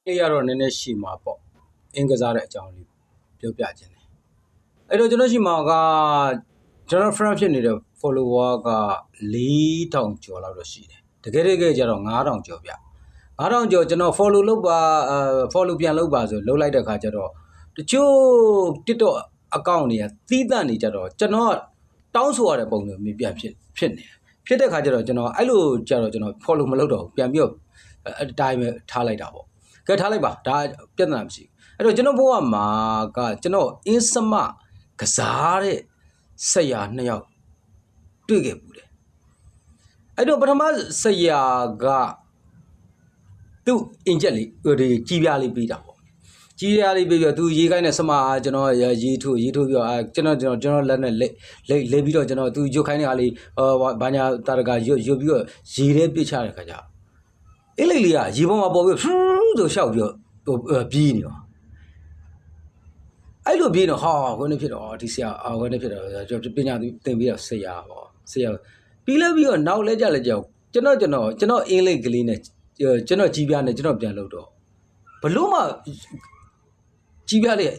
အဲ့ရတော့နည်းနည်းရှိမှာပေါ့အင်္ဂစားတဲ့အကြောင်းလေးပြောပြခြင်းတယ်အဲ့တော့ကျွန်တော်ရှိမှာကကျွန်တော် friend ဖြစ်နေတဲ့ follower က4000ကျော်လောက်တော့ရှိတယ်တကယ်ကြတော့9000ကျော်ဗျ9000ကျော်ကျွန်တော် follow လုပ်ပါ follow ပြန်လုပ်ပါဆိုလုပ်လိုက်တဲ့ခါကျတော့တချို့ TikTok account တွေကသီးသန့်နေကြတော့ကျွန်တော်တောင်းဆိုရတဲ့ပုံစံမျိုးပြန်ဖြစ်နေဖြစ်တဲ့ခါကျတော့ကျွန်တော်အဲ့လိုကြတော့ကျွန်တော် follow မလုပ်တော့ပြန်ပြီးတော့အတိုင်းပဲထားလိုက်တာပေါ့ကဲထားလိုက်ပါဒါပြဿနာမရှိဘူးအဲ့တော့ကျွန်တော်ဘဝမှာကကျွန်တော်အင်းစမကစားတဲ့ဆက်ရ2ယောက်တွေ့ခဲ့ဘူးတယ်အဲ့တော့ပထမဆက်ရကသူ့အင်ဂျက်လေးဒီကြီးပြားလေးပြီးတာပေါ့ကြီးပြားလေးပြီးတော့သူရေးခိုင်းတဲ့စမကျွန်တော်ရေးထိုးပြီးတော့ကျွန်တော်လက်နဲ့လိပ်ပြီးတော့ကျွန်တော်သူရွတ်ခိုင်းတဲ့ဟာလေးဘာညာတာရကရွတ်ပြီးတော့ရေးထဲပစ်ချတဲ့ခါကျအဲ့လိပ်လေးကရေပေါ်မှာပေါ်ပြီးဖူးဆိုရှောက်ပြီးတော့ပြေးနေတော့အဲ့လိုပြေးတော့ဟာခွန်းနေဖြစ်တော့ဒီဆရာခွန်းနေဖြစ်တော့ပညာသင်ပြီးတော့ဆရာပေါ့ဆရာပြီးလဲပြီးတော့နောက်လဲကြကျွန်တော်အင်္ဂလိပ်ကလေးနဲ့ကျွန်တော်ကြီးပြားနဲ့ကျွန်တော်ပြန်လုပ်တော့ဘလို့မှကြီးပြားတဲ့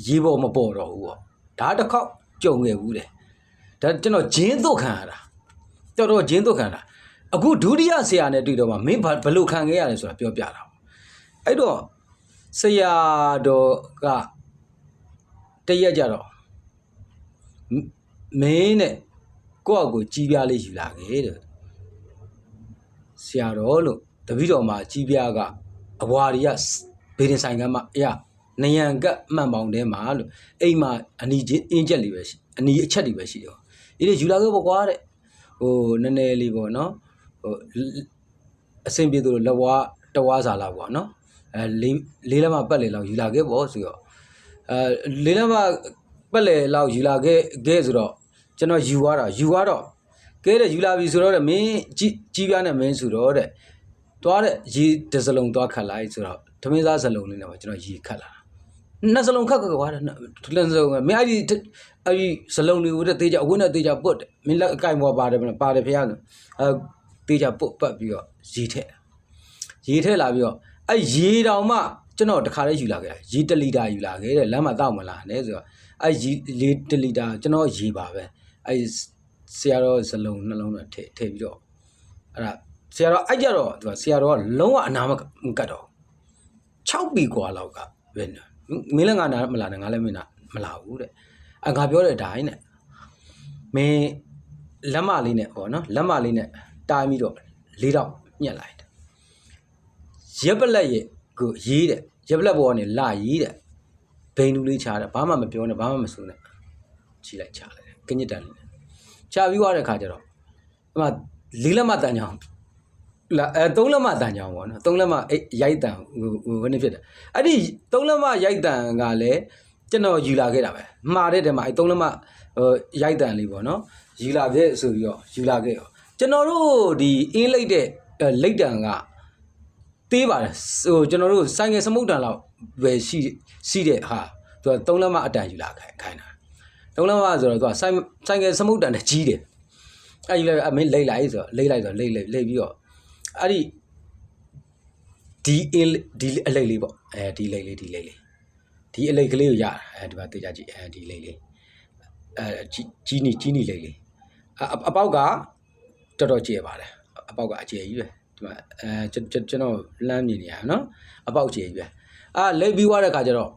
ရေပေါ်မပေါ်တော့ဘူးပေါ့ဒါတစ်ခေါက်ကြုံခဲ့ဘူးတယ်ဒါကျွန်တော်ဂျင်းသွတ်ခံရတာတော်ဂျင်းသွတ်ခံတာအခုဒုတိယဆရာနဲ့တွေ့တော့မှမင်းဘလို့ခံခဲ့ရတယ်ဆိုတာပြောပြတာအဲ့တော့ဆရာတော်ကတရက်ကြတော့မင်းနဲ့ကိုယ့်အကိုကြီးပြားလေးယူလာခဲ့တဲ့ဆရာတော်လို့တပည့်တော်မှာကြီးပြားကအဘွားတွေကဘေးရင်ဆိုင်ကမှနယံကမှန်ပေါင်းထဲမှာလို့အိမ်မှာအနီချင်းအင်းချက်လေးပဲရှိအနီအချက်တွေပဲရှိတော့ဒီလေယူလာခဲ့ပေါ့ကွာတဲ့ဟိုနည်းနည်းလေးပေါ့နော်ဟိုအဆင်ပြေသူတို့လက်ဝါးတဝါစာလောက်ပေါ့နော်လေးလက်မပတ်လေလောက်ယူလာခဲ့ပေါ့ဆိုတော့လေးလက်မပတ်လေလောက်ယူလာခဲ့ဆိုတော့ကျွန်တော်ယူသွားတော့ကဲတဲ့ယူလာပြီဆိုတော့တဲ့မင်းကြီးပြားနဲ့မင်းဆိုတော့တဲ့တွားတဲ့ရေတစ်စလုံးတွားခတ်လိုက်ဆိုတော့သမင်းစားစလုံးလေးနဲ့ပါကျွန်တော်ရေခတ်လာနှစ်စလုံးခတ်ကွာတဲ့နှစ်စလုံးမင်းအဲ့ဒီစလုံးတွေကိုတဲ့တေးကြအဝင်းနဲ့တေးကြပုတ်တယ်မင်းလက်အကိုင်ပေါ်ပါတယ်ဖျားဆိုတေးကြပုတ်ပတ်ပြီးတော့ရေထည့်လာပြီးတော့အဲ့ရေတောင်မှကျွန်တော်တခါလေးယူလာခဲ့ရေ1လီတာယူလာခဲ့တဲ့လမ်းမှာတောက်မလာနဲ့ဆိုတော့အဲ့ရေ1လီတာကျွန်တော်ရေပါပဲအဲ့ဆရာတော်စလုံးနှလုံးနဲ့ထည့်ပြီးတော့အဲ့ဒါဆရာတော်အဲ့ကြတော့သူကဆရာတော်ကလုံးဝအနာမကတ်တော့6ပြီกว่าလောက်ကပဲမင်းလည်းငါနာမလာနဲ့ငါလည်းမင်းနာမလာဘူးတဲ့ငါပြောတဲ့အတိုင်းနဲ့မင်းလက်မလေးနဲ့ဟောနော်လက်မလေးနဲ့တားပြီးတော့၄တော့ညှက်လိုက်တယ်ရက်ပလက်ရဲ့ကိုရေးတဲ့ရက်ပလက်ပေါ်ကနေလာရေးတဲ့ဘိန်လူလေးချားတယ်ဘာမှမပြောနဲ့ဘာမှမဆိုနဲ့ချီလိုက်ချလိုက်တယ်ကညစ်တန်လေးနဲ့ချပြီးသွားတဲ့ခါကျတော့ဒီမှာ၄လက်မတန်ချောင်း3လက်မတန်ချောင်းပေါ့နော်3လက်မရိုက်တန်ဟိုဖြစ်တယ်အဲ့ဒီ3လက်မရိုက်တန်ကလည်းကျွန်တော်ယူလာခဲ့တာပဲမှားတဲ့တည်းမှာအဲ့3လက်မရိုက်တန်လေးပေါ့နော်ယူလာခဲ့ဆိုပြီးတော့ယူလာခဲ့ရောကျွန်တော်တို့ဒီအင်းလိုက်တဲ့လိတ်တန်ကသေးပါတယ်ဟိုကျွန်တော်တို့ဆိုင်ငယ်စမုတ်တန်လောက်ပဲရှိတဲ့ဟာသူက3လက်မအတန်ယူလာခိုင်းတာ3လက်မဆိုတော့သူကဆိုင်ငယ်စမုတ်တန်နဲ့ကြီးတယ်အဲ့ယူလိုက်အမင်းလိတ်လိုက်ဆိုတော့လိတ်ပြီးတော့အဲ့ဒီအလိတ်လေးပေါ့ဒီအလိတ်ကလေးကိုရဒီမှာတေးကြကြည့်ဒီလိတ်လေးကြီးနီလိတ်လေးအပေါက်ကတော်တော်ကျယ်ပါတယ်အပေါက်ကအကျယ်ကြီးပဲဒီမှာကျွန်တော်လမ်းမြင်နေရနော်အပေါက်ကျယ်ကြီးပဲလိတ်ပြီးသွားတဲ့ခါကျတော့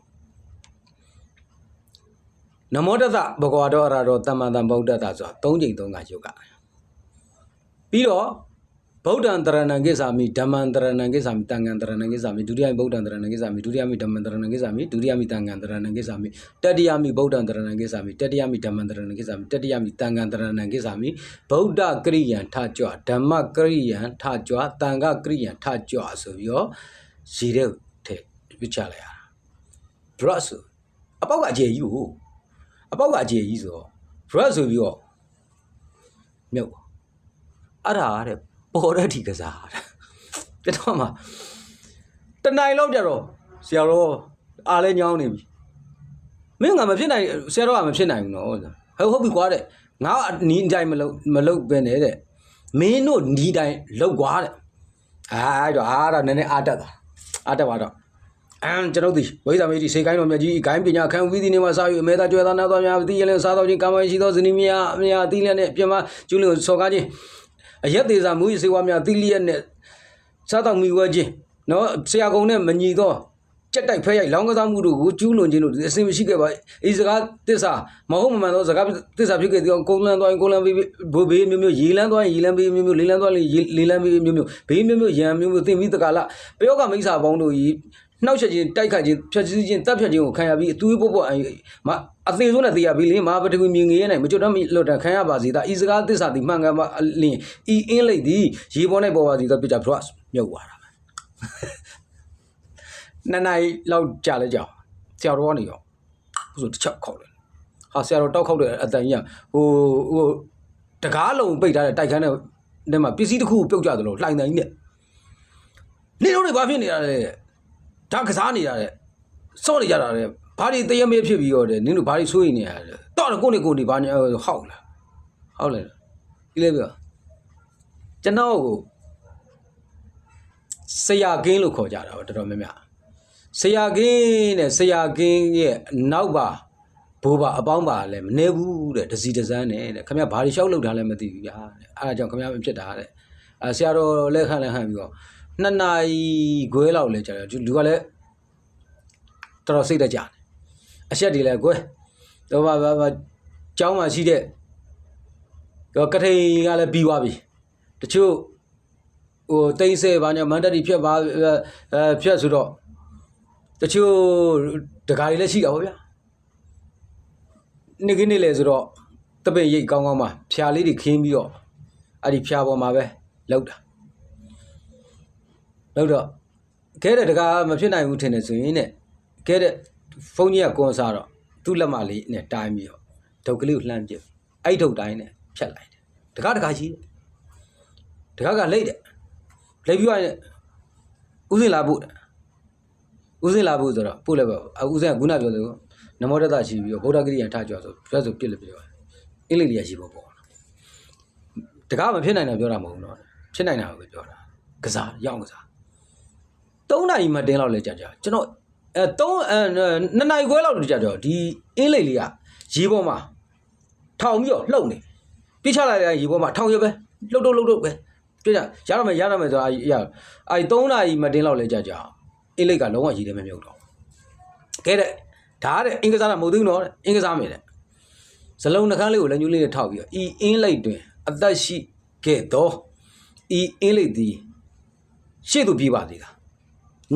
နမောတသဘဂဝါတော်အရာတော်သမ္မာသမ္ဗုဒ္ဓတ္တဆိုတာ3 ကြိမ် 3 ခါယုတ်ကပြီးတော့ဗုဒ္ဓံတရဏံကိစ္ဆာမိဓမ္မံတရဏံကိစ္ဆာမိတံဃံတရဏံကိစ္ဆာမိဒုတိယမိဗုဒ္ဓံတရဏံကိစ္ဆာမိဒုတိယမိဓမ္မံတရဏံကိစ္ဆာမိဒုတိယမိတံဃံတရဏံကိစ္ဆာမိတတိယမိဗုဒ္ဓံတရဏံကိစ္ဆာမိတတိယမိဓမ္မံတရဏံကိစ္ဆာမိတတိယမိတံဃံတရဏံကိစ္ဆာမိဗုဒ္ဓကရိယံထကြွဓမ္မကရိယံထကြွတံဃကရိယံထကြွဆိုပြီးတော့ရည်တဲ့ထဲပြချလိုက်ရတာဘရတ်ဆိုအပေါက်ကအကျေကြီးကိုအပေါက်ကအကျေကြီးဆိုတော့ဘရတ်ဆိုပြီးတော့မြုပ်အဲ့ဒါတဲ့ပေါ်တဲ့ဒီကစားတဲ့တော့မှတနိုင်လောက်ကြတော့ဆရာတော်အားလဲညောင်းနေပြီမင်းကမဖြစ်နိုင်ဆရာတော်ကမဖြစ်နိုင်ဘူးနော်ဟုတ်ပြီကွာတဲ့ငါနီးတိုင်းမလုပ်ပဲနဲ့တဲ့မင်းတို့နီးတိုင်းလောက်ကွာတဲ့အဲ့တော့နည်းနည်းအားတက်သွားတော့ ကျွန်တော်ဒီဝိဇ္ဇာမေကြီးစေကိုင်းတော်မြတ်ကြီးဂိုင်းပညာခံဝီသီနေမှာစာယူအမေသာကျွဲသားနာတော်များတိရလဲစားတော်ချင်းကာမရှိသောဇနီးမြအမြအတိလျက်နဲ့ပြမကျူးလျစော်ကားခြင်းအရက်သေးစာမူစေဝါများတိလျက်နဲ့စားတော်မီဝဲခြင်းနော်ဆရာကုံနဲ့မညီသောကြက်တိုက်ဖဲရိုက်လောင်းကစားမှုတို့ကိုကျူးလွန်ခြင်းတို့အစဉ်မရှိခဲ့ပါဤစကားတစ္ဆာမဟုတ်မမှန်သောစကားတစ္ဆာဖြစ်ခဲ့သောကုန်းလန်းသွားရင်ကုန်းလန်းဘေးဘေးမျိုးရေလန်းသွားရင်ရေလန်းဘေးမျိုးလေးလန်းသွားရင်လေးလန်းဘေးမျိုးဘေးမျိုးရံမျိုးတင်ပြီးတကလားပယောကမိစ္ဆာပေါင်းတို့ဤနှောက်ချက်ခြင်းတိုက်ခိုက်ခြင်းဖြတ်စည်းခြင်းတပ်ဖြတ်ခြင်းကိုခံရပြီးအတူပို့ပို့အသေးဆုံးနဲ့သေးရပြီးလေမဟာပထဝီမြင်ငယ်နိုင်မကြွတ်တော့လွတ်တခံရပါစေသာဤစကားတစ္ဆာဒီမှန်ကန်ပါလင်းဤအင်းလိုက်သည်ရေပေါ်၌ပေါ်ပါစေသောပြကြ plus မြုပ်သွားတာနှစ်နိုင်လောက်ကြာလဲကြောင်ဆရာတော်ကနေရောဆိုတစ်ချက်ခောက်တယ်ဟာဆရာတော်တောက်ခောက်တဲ့အတန်ကြီးဟိုတကားလုံးပိတ်ထားတဲ့တိုက်ခန်းနဲ့မှာပစ္စည်းတစ်ခုပြုတ်ကြသလိုလှိုင်တန်ကြီးနဲ့နေတော့တွေဘာဖြစ်နေတာလဲဒါကစားနေတာတဲ့စော့နေကြတာတဲ့ဘာတွေတရမေးဖြစ်ပြီးတော့တဲ့နင်းတို့ဘာတွေဆိုးနေရလဲတော့ကိုနေဘာညာဟောက်လားဟုတ်လဲဒီလေပြောကျွန်တော်ကိုဆရာကင်းလို့ခေါ်ကြတာတော်တော်များများဆရာကင်းနဲ့ဆရာကင်းရဲ့နောက်ပါဘိုးပါအပေါင်းပါလည်းမနေဘူးတဲ့တစီတစမ်းနဲ့တဲ့ခင်ဗျာဘာတွေရှောက်လောက်တာလည်းမသိဘူးဗျာတဲ့အဲဒါကြောင့်ခင်ဗျာမဖြစ်တာတဲ့ဆရာတော်လက်ခန့်ပြီးတော့2 နာရီခွဲလောက်လဲကြာတယ်လူကလည်းတော်တော်စိတ်တကြတယ်အချက်တွေလည်းခွဲတော့ဘာကျောင်းမှာရှိတဲ့ကထိန်ကလည်းပြီးသွားပြီတချို့ဟိုတိမ့်ဆဲဘာညာမန္တတီဖြတ်ပါဖြတ်ဆိုတော့တချို့တကားတွေလည်းရှိတာပေါ့ဗျာနေ့ကနေ့လေဆိုတော့တပည့်ရိတ်ကောင်းကောင်းမှာဖြာလေးတွေခင်းပြီးတော့အဲ့ဒီဖြာပေါ်မှာပဲလောက်တာလောက်တော့ခဲတဲ့တကားမဖြစ်နိုင်ဘူးထင်တယ်ဆိုရင်တဲ့ခဲတဲ့ဖုန်းကြီးကကွန်စားတော့သူ့လက်မလေးနဲ့တိုင်းပြီးတော့ဒုတ်ကလေးကိုလှမ်းပြအဲ့ဒုတ်တိုင်းနဲ့ဖြတ်လိုက်တယ်တကားကြီးတကားကလိတ်တယ်လိတ်ပြီးရင်ဥစဉ်လာဖို့ဦးစင်လာဖို့ဆိုတော့ပို့လိုက်ပါဦးစင်ကခုနပြောလို့နမောတတရှိပြီးတော့ဗုဒ္ဓဂရိယံထားကြဆိုပြတ်ဆိုပြစ်လို့ပြောအင်္ဂလိပ်လေးရရှိဖို့ပေါ့တကားမဖြစ်နိုင်တာပြောတာမဟုတ်ဘူးနော်ဖြစ်နိုင်တာကိုပြောတာကစားရောင်းကစား3 နာရီမှတင်းလောက်လဲကြာကျွန်တော်2 နာရီခွဲလောက်ကြာဒီအင်္ဂလိပ်လေးကရေပေါ်မှာထောင်ပြီးတော့လှုပ်နေပြစ်ချလိုက်တဲ့ရေပေါ်မှာထောင်ရပဲလှုပ်တော့ပဲပြစ်ရရမယ်ဆိုတာအဲ့3 နာရီမှတင်းလောက်လဲကြာအင်္ဂလိပ်ကလုံးဝရည်တယ်မမြုပ်တော့ကဲတဲ့ဒါတဲ့အင်္ဂစားတာမဟုတ်ဘူးနော်အင်္ဂစားမယ်တဲ့ဇလုံးနှကန်းလေးကိုလက်ညှိုးလေးနဲ့ထောက်ပြီးတော့ဤအင်းလိပ်တွင်အသက်ရှိခဲ့သောဤအင်းလိပ်သည်ရှေ့သို့ပြေးပါသေးတာ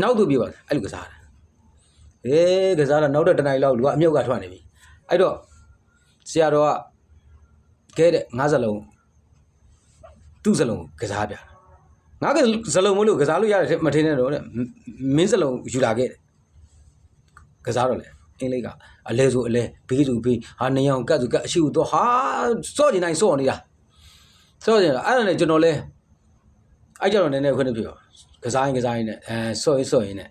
နောက်သို့ပြေးပါအဲ့လိုကစားတယ်ကစားတာနောက်တစ်နိုင်လောက်လူကအမြုပ်ကထွက်နေပြီအဲ့တော့ဆရာတော်ကကဲတဲ့50 လုံးသူ့စလုံးကစားပြငါကစလုံးမလို့ကစားလို့ရတယ်မထင်နဲ့တော့တဲ့မင်းစလုံးယူလာခဲ့တယ်ကစားတော့လေအင်းလေးကအလဲဆိုအလဲဘေးဆိုဘေးဟာနေအောင်ကတ်ဆိုကတ်အရှိတော့ဟာစော့ကျင်တိုင်းစော့နေတာစော့ကျင်တာအဲ့ဒါနဲ့ကျွန်တော်လဲအဲ့ကြတော့နည်းနည်းခွင့်ပြပြောကစားရင်နဲ့စော့ရင်နဲ့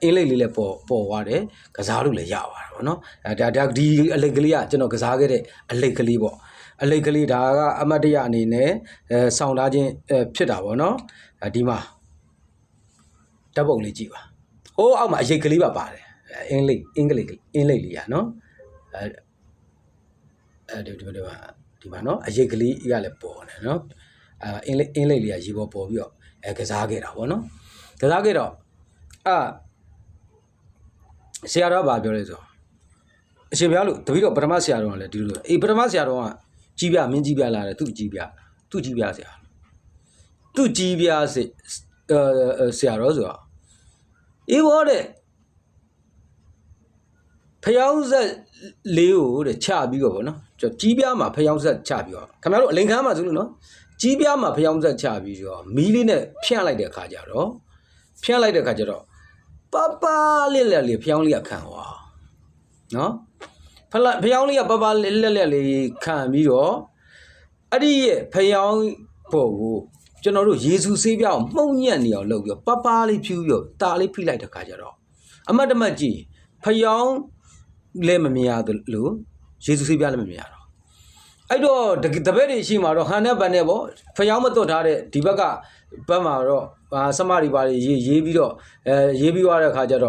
အင်းလေးလေးလည်းပေါ်သွားတယ်ကစားလို့လည်းရပါတယ်ဗောနော်ဒါဒီအလိတ်ကလေးကကျွန်တော်ကစားခဲ့တဲ့အလိတ်ကလေးပေါ့အလိတ်ကလေးဒါကအမတ်တရအနေနဲ့ဆောင်းထားခြင်းဖြစ်တာပေါ့နော်ဒီမှာဓာတ်ပုံလေးကြည့်ပါဟိုးအောက်မှာအရိတ်ကလေးပါပါတယ်အင်္ဂလိပ်လေးอ่ะနော်ဒီမှာနော်အရိတ်ကလေးကလည်းပေါ်နေနော်အင်္ဂလိပ်လေးကရေပေါ်ပြီးတော့ကစားခဲ့တာပေါ့နော်ကစားခဲ့တော့ဆရာတော်ကပြောလဲဆိုအရှင်ဘုရားလို့တပည့်တော်ပထမဆရာတော်ကလည်းဒီလိုပထမဆရာတော်ကကြီးပြမင်းကြီးပြလာတယ်သူကြီးပြဆရာသူကြီးပြဆရာတော်ဆိုတော့ဘောတဲ့ဖျောင်းဆက်လေးကိုတဲ့ချပြီးတော့ဗောနော်ကြီးပြားမှာဖျောင်းဆက်ချပြီးတော့ခင်ဗျားတို့အလိန်ခမ်းမှာဆိုလို့နော်ကြီးပြားမှာဖျောင်းဆက်ချပြီးတော့မီးလေးနဲ့ဖြန့်လိုက်တဲ့အခါကျတော့ပပလေးဖျောင်းလေးခံသွားနော်ဖျောင်းလေးကပပလေးခံပြီးတော့အဲ့ဒီရဲ့ဖျောင်းပေါ်ကိုကျွန်တော်တို့ယေရှုဆေးပြားကိုမှုံညံ့နေအောင်လုပ်ပြီးတော့ပပလေးဖြူပြီးတော့တာလေးဖိလိုက်တဲ့အခါကျတော့အမတ်တမတ်ကြီးဖျောင်းလည်းမမြင်ရလို့ယေရှုဆေးပြားလည်းမမြင်ရတော့အဲ့တော့တပည့်တွေရှိမှာတော့ဟန်နဲ့ဗန်နဲ့ပေါ့ဖျောင်းမတွတ်ထားတဲ့ဒီဘက်ကဘက်မှာတော့စမတွေပါရေးပြီးတော့ရေးပြီးသွားတဲ့အခါကျတော့